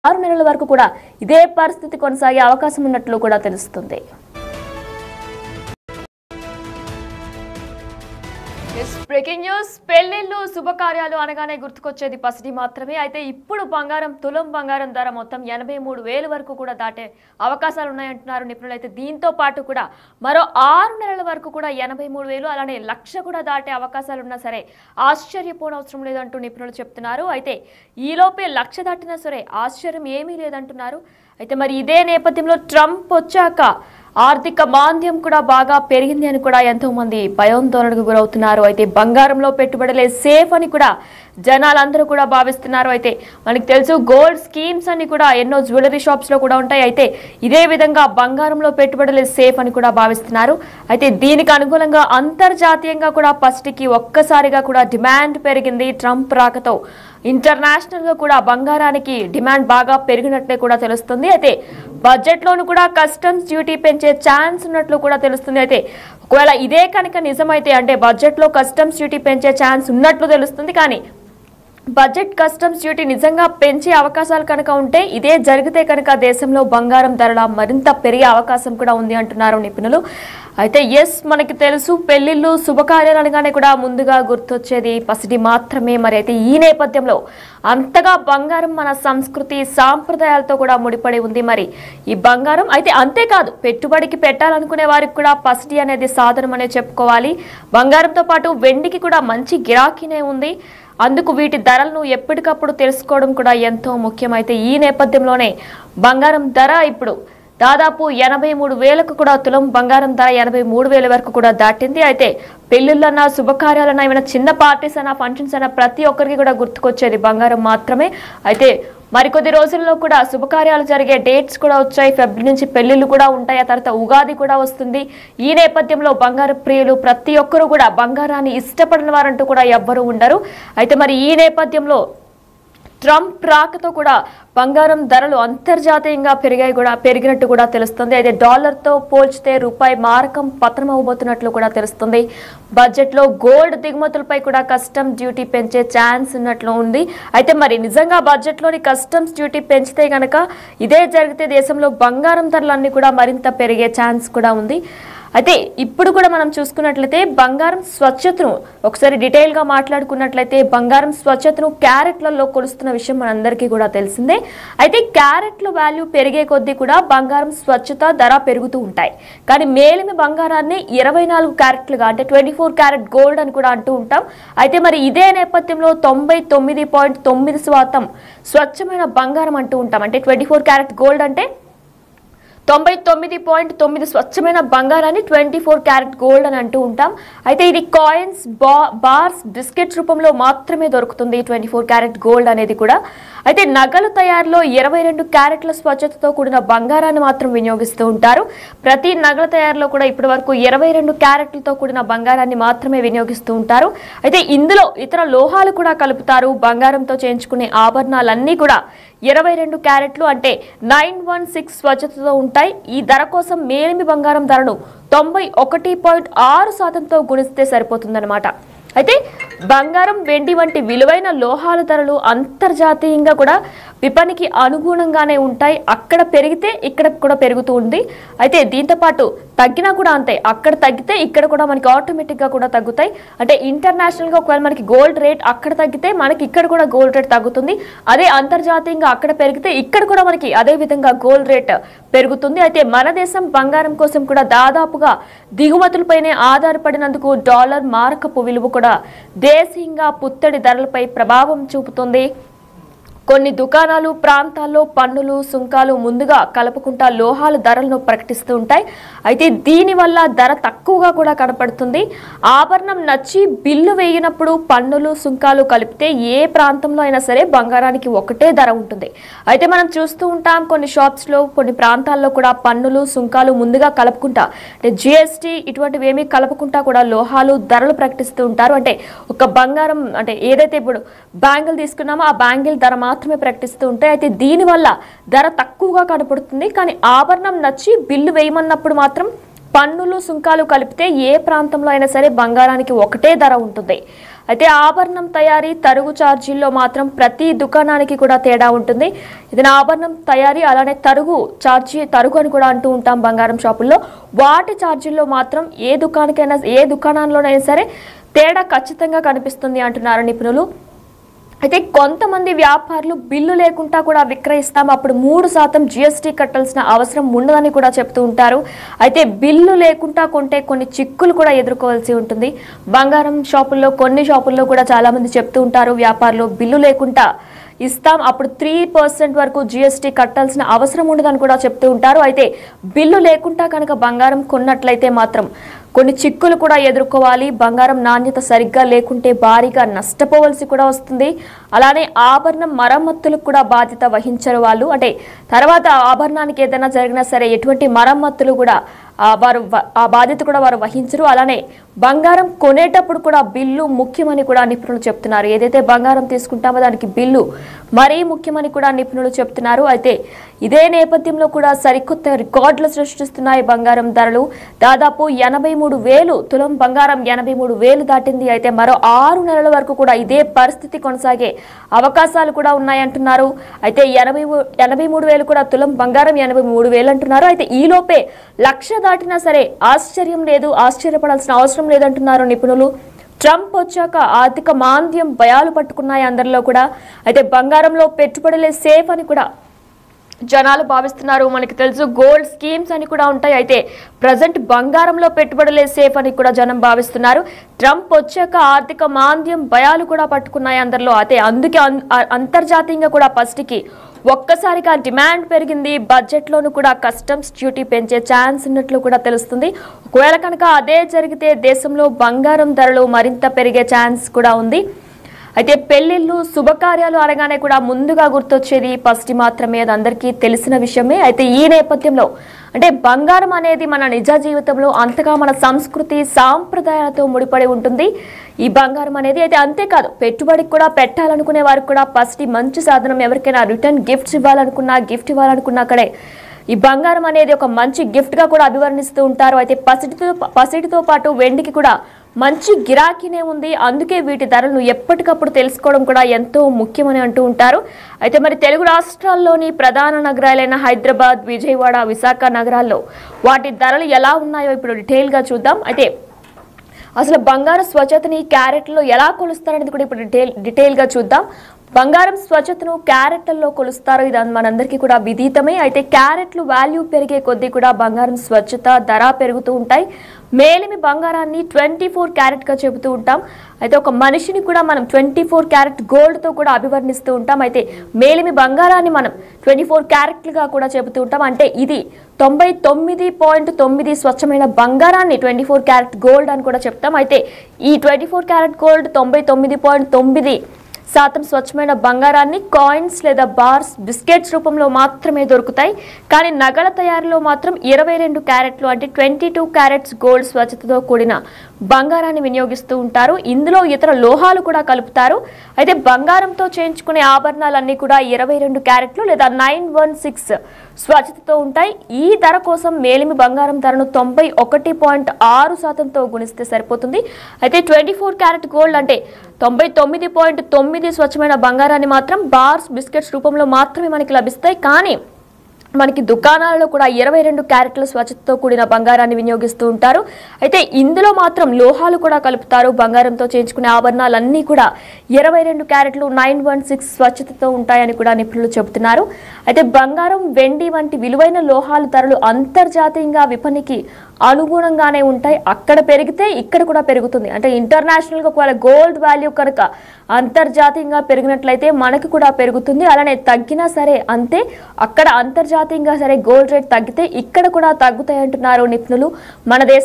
6 నెలల వరకు కూడా ఇదే పరిస్థితి కొనసాగే అవకాశం ఉన్నట్లు కూడా తెలుస్తుంది. Breaking news. పెళ్లిళ్ళు శుభకార్యాలు అనగానే గుర్తుకొచ్చేది పసిడి మాత్రమే. అయితే ఇప్పుడు బంగారం తులం బంగారం ధర మొత్తం 83,000 వరకు కూడా దాటే అవకాశాలు ఉన్నాయంటున్నారు నిపుణులు. అయితే దీంతో పాటు కూడా మరో 6 నెలల వరకు కూడా 83,000 అలానే 1,00,000 కూడా దాటే అవకాశాలు ఉన్నా సరే ఆశ్చర్యపోనవసరం లేదంటూ నిపుణులు చెప్తున్నారు. అయితే ఈలోపే 1,00,000 దాటినా సరే ఆశ్చర్యం ఏమీ లేదంటున్నారు. అయితే మరి ఇదే నేపథ్యంలో ట్రంప్ వచ్చాక ఆర్థిక మాంద్యం కూడా బాగా పెరిగింది అని కూడా ఎంతో మంది భయాందోళనకు గురవుతున్నారు. అయితే బంగారంలో పెట్టుబడులే సేఫ్ అని కూడా జనాలందరూ కూడా భావిస్తున్నారు. అయితే మనకు తెలుసు గోల్డ్ స్కీమ్స్ అని కూడా ఎన్నో జ్యువెలరీ షాప్స్ లో కూడా ఉంటాయి. అయితే ఇదే విధంగా బంగారంలో పెట్టుబడులే సేఫ్ అని కూడా భావిస్తున్నారు. అయితే దీనికి అనుగుణంగా అంతర్జాతీయంగా కూడా పసిడికి ఒక్కసారిగా కూడా డిమాండ్ పెరిగింది. ట్రంప్ రాకతో ఇంటర్నేషనల్ గా కూడా బంగారానికి డిమాండ్ బాగా పెరిగినట్లే కూడా తెలుస్తుంది. అయితే బడ్జెట్ లోను కూడా కస్టమ్స్ డ్యూటీ పెంచే ఛాన్స్ ఉన్నట్లు కూడా తెలుస్తుంది. అయితే ఒకవేళ ఇదే కనుక నిజమైతే అంటే బడ్జెట్ లో కస్టమ్స్ డ్యూటీ పెంచే ఛాన్స్ ఉన్నట్లు తెలుస్తుంది. కానీ బడ్జెట్ కస్టమ్స్ డ్యూటీ నిజంగా పెంచే అవకాశాలు కనుక ఉంటే ఇదే జరిగితే కనుక దేశంలో బంగారం ధరల మరింత పెరిగే అవకాశం కూడా ఉంది అంటున్నారు నిపుణులు. అయితే మనకి తెలుసు పెళ్లిళ్ళు శుభకార్యాలు అనగానే కూడా ముందుగా గుర్తొచ్చేది పసిడి మాత్రమే. మరి అయితే ఈ నేపథ్యంలో అంతగా బంగారం మన సంస్కృతి సాంప్రదాయాలతో కూడా ముడిపడి ఉంది. మరి ఈ బంగారం అయితే అంతేకాదు పెట్టుబడికి పెట్టాలనుకునే వారికి కూడా పసిడి అనేది సాధనం అనే చెప్పుకోవాలి. బంగారంతో పాటు వెండికి కూడా మంచి గిరాకీనే ఉంది. అందుకు వీటి ధరలను ఎప్పటికప్పుడు తెలుసుకోవడం కూడా ఎంతో ముఖ్యమైతే ఈ నేపథ్యంలోనే బంగారం ధర ఇప్పుడు దాదాపు 83,000కు కూడా తులం బంగారం ధర 83,000 వరకు కూడా దాటింది. అయితే పెళ్లిళ్ళన్నా శుభకార్యాలన్నా ఏమైనా చిన్న పార్టీస్ అయినా ఫంక్షన్స్ అయినా ప్రతి ఒక్కరికి కూడా గుర్తుకొచ్చేది బంగారం మాత్రమే. అయితే మరికొద్ది రోజుల్లో కూడా శుభకార్యాలు జరిగే డేట్స్ కూడా వచ్చాయి. ఫిబ్రవరి నుంచి పెళ్లిళ్ళు కూడా ఉంటాయి. ఆ తర్వాత ఉగాది కూడా వస్తుంది. ఈ నేపథ్యంలో బంగారు ప్రియులు ప్రతి ఒక్కరు కూడా బంగారాన్ని ఇష్టపడిన వారంటూ కూడా ఎవ్వరూ ఉండరు. అయితే మరి ఈ నేపథ్యంలో ట్రంప్ రాకతో కూడా బంగారం ధరలు అంతర్జాతీయంగా పెరిగినట్టు కూడా తెలుస్తుంది. అయితే డాలర్తో పోల్చితే రూపాయి మారకం పతనం అవబోతున్నట్లు కూడా తెలుస్తుంది. బడ్జెట్లో గోల్డ్ దిగుమతులపై కూడా కస్టమ్స్ డ్యూటీ పెంచే ఛాన్స్ ఉన్నట్లు ఉంది. అయితే మరి నిజంగా బడ్జెట్లోని కస్టమ్స్ డ్యూటీ పెంచితే కనుక ఇదే జరిగితే దేశంలో బంగారం ధరలన్నీ కూడా మరింత పెరిగే ఛాన్స్ కూడా ఉంది. అయితే ఇప్పుడు కూడా మనం చూసుకున్నట్లయితే బంగారం స్వచ్ఛతను ఒకసారి డీటెయిల్గా మాట్లాడుకున్నట్లయితే బంగారం స్వచ్ఛతను క్యారెట్లలో కొలుస్తున్న విషయం మనందరికీ కూడా తెలిసిందే. అయితే క్యారెట్ల వాల్యూ పెరిగే కొద్దీ కూడా బంగారం స్వచ్ఛత ధర పెరుగుతూ ఉంటాయి. కానీ మేలిమి బంగారాన్ని 24 క్యారెట్లుగా అంటే 24 క్యారెట్ గోల్డ్ అని కూడా అంటూ ఉంటాం. అయితే మరి ఇదే నేపథ్యంలో 99.9% స్వచ్ఛమైన బంగారం అంటూ ఉంటాం. అంటే 24 క్యారెట్ గోల్డ్ అంటే 99.9 స్వచ్ఛమైన బంగారాన్ని 24 క్యారెట్ గోల్డ్ అని అంటూ ఉంటాం. అయితే ఇది కాయిన్స్, బార్స్, బిస్కెట్స్ రూపంలో మాత్రమే దొరుకుతుంది 24 క్యారెట్ గోల్డ్ అనేది కూడా. అయితే నగలు తయారులో 22 క్యారెట్ల స్వచ్ఛతతో కూడిన బంగారాన్ని మాత్రం వినియోగిస్తూ ఉంటారు. ప్రతి నగల తయారులో కూడా ఇప్పటి వరకు 22 క్యారెట్లతో కూడిన బంగారాన్ని మాత్రమే వినియోగిస్తూ ఉంటారు. అయితే ఇందులో ఇతర లోహాలు కూడా కలుపుతారు. బంగారంతో చేయించుకునే ఆభరణాలన్నీ కూడా 22 క్యారెట్లు అంటే 916 స్వచ్ఛతతో ఉంటాయి. ఈ ధర కోసం మేలిమి బంగారం ధరను 91.6%తో గుణిస్తే సరిపోతుందన్నమాట. అయితే బంగారం, వెండి వంటి విలువైన లోహాల ధరలు అంతర్జాతీయంగా కూడా విపణికి అనుగుణంగానే ఉంటాయి. అక్కడ పెరిగితే ఇక్కడ కూడా పెరుగుతూ ఉంది. అయితే దీంతో పాటు తగ్గినా కూడా అంతే. అక్కడ తగ్గితే ఇక్కడ కూడా మనకి ఆటోమేటిక్గా కూడా తగ్గుతాయి. అంటే ఇంటర్నేషనల్గా ఒకవేళ మనకి గోల్డ్ రేట్ అక్కడ తగ్గితే మనకి ఇక్కడ కూడా గోల్డ్ రేట్ తగ్గుతుంది. అదే అంతర్జాతీయంగా అక్కడ పెరిగితే ఇక్కడ కూడా మనకి అదే విధంగా గోల్డ్ రేట్ పెరుగుతుంది. అయితే మన దేశం బంగారం కోసం కూడా దాదాపుగా దిగుమతులపైనే ఆధారపడినందుకు డాలర్ మారకపు విలువ కూడా దేశీయంగా పుత్తడి ధరలపై ప్రభావం చూపుతుంది. కొన్ని దుకాణాలు, ప్రాంతాల్లో పన్నులు, సుంకాలు ముందుగా కలుపుకుంటా లోహాల ధరలను ప్రకటిస్తూ ఉంటాయి. అయితే దీనివల్ల ధర తక్కువగా కూడా కనపడుతుంది. ఆభరణం నచ్చి బిల్లు వేయినప్పుడు పన్నులు, సుంకాలు కలిపితే ఏ ప్రాంతంలో అయినా సరే బంగారానికి ఒకటే ధర ఉంటుంది. అయితే మనం చూస్తూ ఉంటాం కొన్ని షాప్స్లో, కొన్ని ప్రాంతాల్లో కూడా పన్నులు, సుంకాలు ముందుగా కలుపుకుంటా అంటే జిఎస్టీ ఇటువంటివి ఏమీ కలుపుకుంటా కూడా లోహాలు ధరలు ప్రకటిస్తూ ఉంటారు. అంటే ఒక బంగారం అంటే ఏదైతే ఇప్పుడు బ్యాంగిల్ తీసుకున్నామో ఆ బ్యాంగిల్ ధర మాత్రమే ప్రకటిస్తూ ఉంటాయి. అయితే దీనివల్ల ధర తక్కువగా కనపడుతుంది. కానీ ఆభరణం నచ్చి బిల్లు వేయమన్నప్పుడు మాత్రం పన్నులు, సుంకాలు కలిపితే ఏ ప్రాంతంలో అయినా సరే బంగారానికి ఒకటే ధర ఉంటుంది. అయితే ఆభరణం తయారీ తరుగు ఛార్జీల్లో మాత్రం ప్రతి దుకాణానికి కూడా తేడా ఉంటుంది. ఇది ఆభరణం తయారీ అలానే తరుగు అని కూడా అంటూ ఉంటాం బంగారం షాపుల్లో. వాటి ఛార్జీల్లో మాత్రం ఏ దుకాణంలోనైనా సరే తేడా ఖచ్చితంగా కనిపిస్తుంది అంటున్నారు నిపుణులు. అయితే కొంతమంది వ్యాపారులు బిల్లు లేకుండా కూడా విక్రయిస్తాం, అప్పుడు 3% GST కట్టాల్సిన అవసరం ఉండదని కూడా చెప్తూ ఉంటారు. అయితే బిల్లు లేకుండా కొంటే కొన్ని చిక్కులు కూడా ఎదుర్కోవాల్సి ఉంటుంది. బంగారం షాపుల్లో కొన్ని షాపుల్లో కూడా చాలా మంది చెప్తూ ఉంటారు వ్యాపారులు బిల్లు లేకుండా ఇస్తాం, అప్పుడు 3% వరకు GST కట్టాల్సిన అవసరం ఉండదని కూడా చెప్తూ ఉంటారు. అయితే బిల్లు లేకుండా కనుక బంగారం కొన్నట్లయితే మాత్రం కొన్ని చిక్కులు కూడా ఎదుర్కోవాలి. బంగారం నాణ్యత సరిగ్గా లేకుంటే భారీగా నష్టపోవాల్సి కూడా వస్తుంది. అలానే ఆభరణం మరమ్మతులకు కూడా బాధ్యత వహించరు వాళ్ళు. అంటే తర్వాత ఆభరణానికి ఏదైనా జరిగినా సరే ఎటువంటి మరమ్మతులు కూడా ఆ బాధ్యత కూడా వారు వహించరు. అలానే బంగారం కొనేటప్పుడు కూడా బిల్లు ముఖ్యమని కూడా నిపుణులు చెప్తున్నారు. ఏదైతే బంగారం తీసుకుంటామో దానికి బిల్లు మరీ ముఖ్యమని కూడా నిపుణులు చెప్తున్నారు. అయితే ఇదే నేపథ్యంలో కూడా సరికొత్త రికార్డులు సృష్టిస్తున్నాయి బంగారం ధరలు. దాదాపు 83,000 తులం బంగారం 83,000 దాటింది. అయితే మరో 6 నెలల వరకు కూడా ఇదే పరిస్థితి కొనసాగే అవకాశాలు కూడా ఉన్నాయంటున్నారు. అయితే 83,000 కూడా తులం బంగారం 83,000 అంటున్నారు. అయితే ఈలోపే 1,00,000 దాటినా సరే ఆశ్చర్యపడాల్సిన అవసరం లేదంటున్నారు నిపుణులు. ట్రంప్ వచ్చాక ఆర్థిక మాంద్యం భయాలు పట్టుకున్నాయి అందరిలో కూడా. అయితే బంగారంలో పెట్టుబడులే సేఫ్ అని కూడా జనాలు భావిస్తున్నారు. మనకి తెలుసు గోల్డ్ స్కీమ్స్ అని కూడా ఉంటాయి. అయితే ప్రజెంట్ బంగారంలో పెట్టుబడులే సేఫ్ అని కూడా జనం భావిస్తున్నారు. ట్రంప్ వచ్చాక ఆర్థిక మాంద్యం భయాలు కూడా పట్టుకున్నాయి అందరిలో. అయితే అందుకే అంతర్జాతీయంగా కూడా పసిడికి ఒక్కసారిగా డిమాండ్ పెరిగింది. బడ్జెట్లోనూ కూడా కస్టమ్స్ డ్యూటీ పెంచే ఛాన్స్ ఉన్నట్లు కూడా తెలుస్తుంది. ఒకవేళ కనుక అదే జరిగితే దేశంలో బంగారం ధరలు మరింత పెరిగే ఛాన్స్ కూడా ఉంది. అయితే పెళ్లిళ్ళు శుభకార్యాలు అనగానే కూడా ముందుగా గుర్తొచ్చేది పసిడి మాత్రమే, అది అందరికీ తెలిసిన విషయమే. అయితే ఈ నేపథ్యంలో అంటే బంగారం అనేది మన నిజ జీవితంలో అంతగా మన సంస్కృతి సాంప్రదాయాలతో ముడిపడి ఉంటుంది ఈ బంగారం అనేది. అయితే అంతేకాదు పెట్టుబడికి కూడా పెట్టాలనుకునే వారికి కూడా పసిడి మంచి సాధనం. ఎవరికైనా రిటర్న్ గిఫ్ట్ ఇవ్వాలనుకున్నా అక్కడే ఈ బంగారం అనేది ఒక మంచి గిఫ్ట్గా కూడా అభివర్ణిస్తూ ఉంటారు. అయితే పసిడితో పాటు వెండికి కూడా మంచి గిరాకీనే ఉంది. అందుకే వీటి ధరలను ఎప్పటికప్పుడు తెలుసుకోవడం కూడా ఎంతో ముఖ్యమని అంటూ ఉంటారు. అయితే మరి తెలుగు రాష్ట్రాల్లోని ప్రధాన నగరాలైన హైదరాబాద్, విజయవాడ, విశాఖ నగరాల్లో వాటి ధరలు ఎలా ఉన్నాయో ఇప్పుడు డీటెయిల్గా చూద్దాం. అయితే అసలు బంగారు స్వచ్ఛతని క్యారెట్లో ఎలా కొలుస్తారనేది కూడా ఇప్పుడు డీటెయిల్గా చూద్దాం. బంగారం స్వచ్ఛతను క్యారెట్లలో కొలుస్తారు. ఇది మనందరికీ కూడా విదితమే. అయితే క్యారెట్లు వాల్యూ పెరిగే కొద్దీ కూడా బంగారం స్వచ్ఛత ధర పెరుగుతూ ఉంటాయి. మేలిమి బంగారాన్ని 24 క్యారెట్గా చెబుతూ ఉంటాం. అయితే ఒక మనిషిని కూడా మనం 24 క్యారెట్ గోల్డ్తో కూడా అభివర్ణిస్తూ ఉంటాం. అయితే మేలిమి బంగారాన్ని మనం 24 క్యారెట్లుగా కూడా చెబుతూ ఉంటాం. అంటే ఇది 99.9 స్వచ్ఛమైన బంగారాన్ని 24 క్యారెట్ గోల్డ్ అని కూడా చెప్తాం. అయితే ఈ 24 క్యారెట్ గోల్డ్ 99.9% స్వచ్ఛమైన బంగారాన్ని కాయిన్స్ లేదా బార్స్, బిస్కెట్స్ రూపంలో మాత్రమే దొరుకుతాయి. కానీ నగల తయారీలో మాత్రం 22 క్యారెట్లు అంటే 22 క్యారెట్స్ గోల్డ్ స్వచ్ఛతతో కూడిన బంగారాన్ని వినియోగిస్తూ ఉంటారు. ఇందులో ఇతర లోహాలు కూడా కలుపుతారు. అయితే బంగారంతో చేయించుకునే ఆభరణాలన్నీ కూడా 22 క్యారెట్లు లేదా 916 స్వచ్ఛతతో ఉంటాయి. ఈ ధర కోసం మేలిమి బంగారం ధరను 91.6%తో గుణిస్తే సరిపోతుంది. అయితే 24 క్యారెట్ గోల్డ్ అంటే 99.9 స్వచ్ఛమైన బంగారాన్ని మాత్రం బార్స్, బిస్కెట్స్ రూపంలో మాత్రమే మనకి లభిస్తాయి. కానీ మనకి దుకాణాలలో కూడా 22 క్యారెట్ల స్వచ్ఛతతో కూడిన బంగారాన్ని వినియోగిస్తూ ఉంటారు. అయితే ఇందులో మాత్రం లోహాలు కూడా కలుపుతారు. బంగారంతో చేయించుకునే ఆభరణాలన్నీ కూడా 22 క్యారెట్లు 916 స్వచ్ఛతతో ఉంటాయని కూడా నిపుణులు చెబుతున్నారు. అయితే బంగారం, వెండి వంటి విలువైన లోహాల ధరలు అంతర్జాతీయంగా విపణికి అనుగుణంగానే ఉంటాయి. అక్కడ పెరిగితే ఇక్కడ కూడా పెరుగుతుంది. అంటే ఇంటర్నేషనల్గా ఒకవేళ గోల్డ్ వాల్యూ కనుక అంతర్జాతీయంగా పెరిగినట్లయితే మనకి కూడా పెరుగుతుంది. అలానే తగ్గినా సరే అంతే. అక్కడ అంతర్జాతీయంగా సరే గోల్డ్ రేట్ తగ్గితే ఇక్కడ కూడా తగ్గుతాయి అంటున్నారు నిపుణులు. మన దేశ